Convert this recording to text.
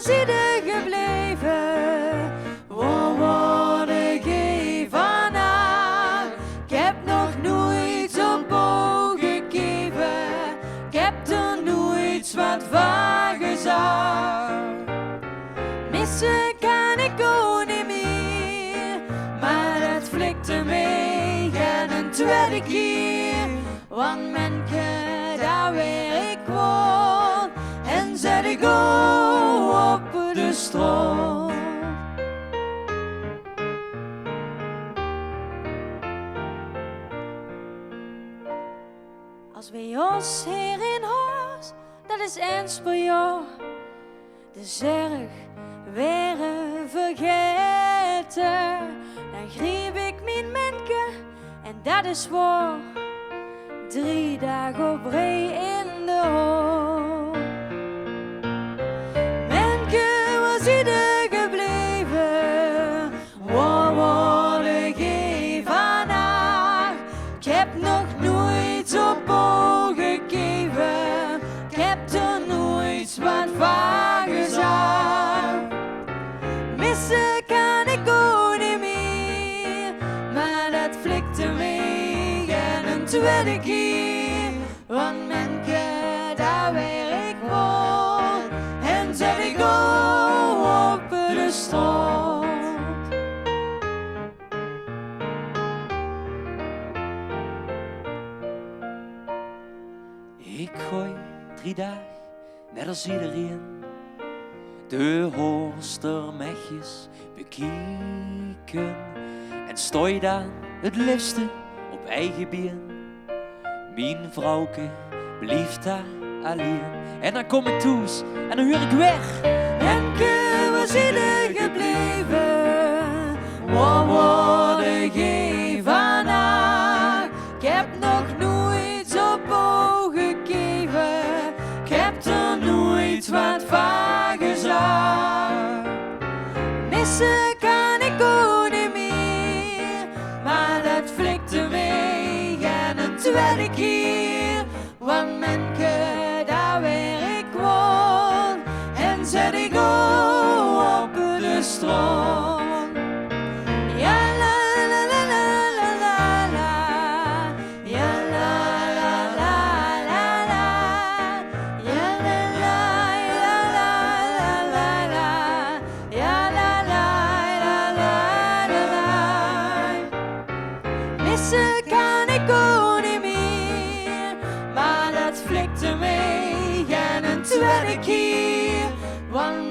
was ieder gebleven? Waar word ik van haar? Ik heb nog nooit op oog gegeven. Ik heb er nooit wat van gezegd. Missen kan ik ook niet meer, maar dat flikte mee en een tweede keer. Want menke, daar weer ik woon en zet ik op de stroom. Als bij ons hier in huis, dat is eens per jaar, de zorg weer vergeten. Dan griep ik Mien menke en dat is waar. 3 dagen op rij in de hoofd. Menke was ieder gebleven. Waar word ik van haar? Ik heb nog nooit op oog gegeven. Ik heb er nooit wat van gezegd. Missen kan ik ook niet meer, maar dat flikte mee en een tweede keer. Want menke, daar weer ik woon en zet ik op de strand. Ik gooi 3 dagen, net als iedereen, de hoorstermechjes bekijken. En stooi dan het liefste op eigen been. Mijn vrouwke blijft daar alleen. En dan kom ik thuis en dan huur ik weg. Menke was ieder gebleven. Waar word ik van haar? Ik heb nog nooit op oog gegeven. Ik heb er nooit wat van gezegd. Missen kan ik ook niet meer, maar dat flikte mee en een tweede keer. Want menke, daar weer ik woon en zet ik op de strand. Ja la la la la la la la. Ja la la la la la. Ja la la la la la la. Ja la la la la la la. Missen kan ik ook niet meer, maar dat flikte mee en een tweede keer. Want